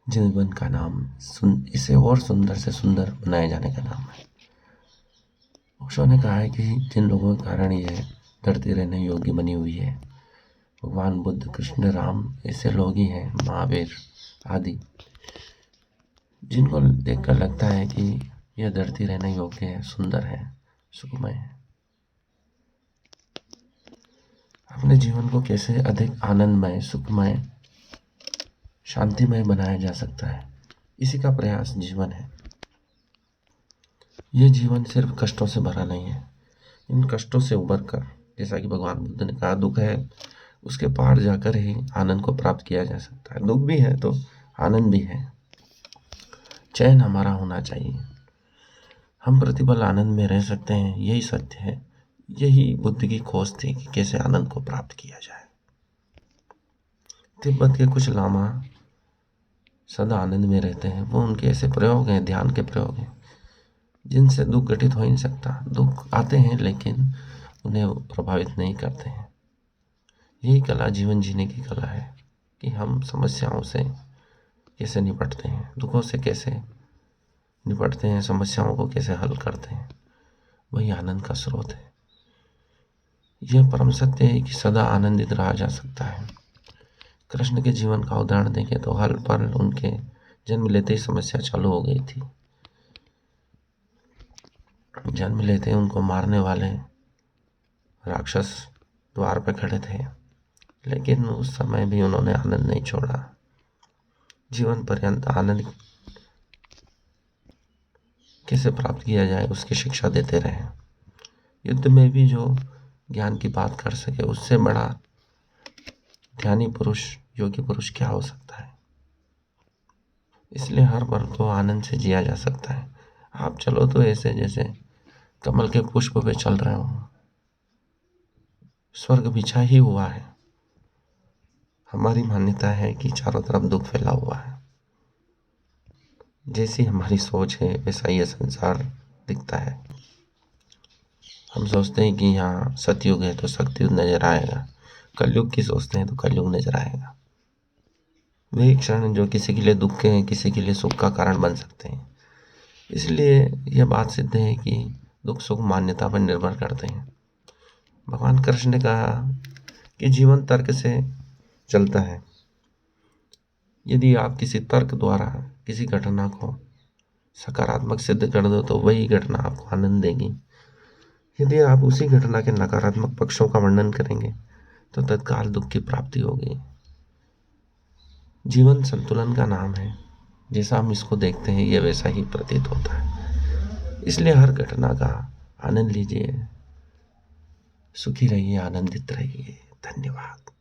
जीवन का नाम इसे और सुंदर से सुंदर बनाए जाने का नाम है। ओशो ने कहा है कि जिन लोगों के कारण यह धरती रहने योग्य बनी हुई है, भगवान बुद्ध, कृष्ण, राम, ऐसे लोग ही हैं, महावीर आदि, जिनको देखकर लगता है कि यह धरती रहने योग्य है, सुंदर है, सुखमय है। अपने जीवन को कैसे अधिक आनंदमय, सुखमय, शांतिमय बनाया जा सकता है, इसी का प्रयास जीवन है। यह जीवन सिर्फ कष्टों से भरा नहीं है। इन कष्टों से उबर कर, जैसा कि भगवान बुद्ध ने कहा, दुख है उसके पार जाकर ही आनंद को प्राप्त किया जा सकता है। दुख भी है तो आनंद भी है। चैन हमारा होना चाहिए। हम प्रतिपल आनंद में रह सकते हैं, यही सत्य है। यही बुद्ध की खोज थी कि कैसे आनंद को प्राप्त किया जाए। तिब्बत के कुछ लामा सदा आनंद में रहते हैं। वो उनके ऐसे प्रयोग हैं, ध्यान के प्रयोग हैं, जिनसे दुख घटित हो ही नहीं सकता। दुख आते हैं लेकिन उन्हें प्रभावित नहीं करते हैं। यही कला जीवन जीने की कला है कि हम समस्याओं से कैसे निपटते हैं, दुखों से कैसे निपटते हैं, समस्याओं को कैसे हल करते हैं। वही आनंद का स्रोत है। यह परम सत्य है कि सदा आनंदित रहा जा सकता है। कृष्ण के जीवन का उदाहरण देखें तो हर पल उनके जन्म लेते ही समस्या चालू हो गई थी। जन्म लेते ही उनको मारने वाले राक्षस द्वार पर खड़े थे, लेकिन उस समय भी उन्होंने आनंद नहीं छोड़ा। जीवन पर्यंत आनंद कैसे प्राप्त किया जाए उसकी शिक्षा देते रहे। युद्ध में भी जो ज्ञान की बात कर सके, उससे बड़ा ध्यानी पुरुष, योगी पुरुष क्या हो सकता है। इसलिए हर पल को आनंद से जिया जा सकता है। आप चलो तो ऐसे जैसे कमल के पुष्प पे चल रहे हो। स्वर्ग बिछा ही हुआ है। हमारी मान्यता है कि चारों तरफ दुख फैला हुआ है। जैसी हमारी सोच है वैसा ये संसार दिखता है। हम सोचते हैं कि यहाँ सतयुग है तो सतयुग नजर आएगा, कलयुग की सोचते हैं तो कलयुग नजर आएगा। वही क्षण जो किसी के लिए दुख के, किसी के लिए सुख का कारण बन सकते हैं। इसलिए यह बात सिद्ध है कि दुख सुख मान्यता पर निर्भर करते हैं। भगवान कृष्ण ने कहा कि जीवन तर्क से चलता है। यदि आप किसी तर्क द्वारा किसी घटना को सकारात्मक सिद्ध कर दो तो वही घटना आपको आनंद देगी। यदि आप उसी घटना के नकारात्मक पक्षों का वर्णन करेंगे तो तत्काल दुख की प्राप्ति होगी। जीवन संतुलन का नाम है। जैसा हम इसको देखते हैं यह वैसा ही प्रतीत होता है। इसलिए हर घटना का आनंद लीजिए, सुखी रहिए, आनंदित रहिए। धन्यवाद।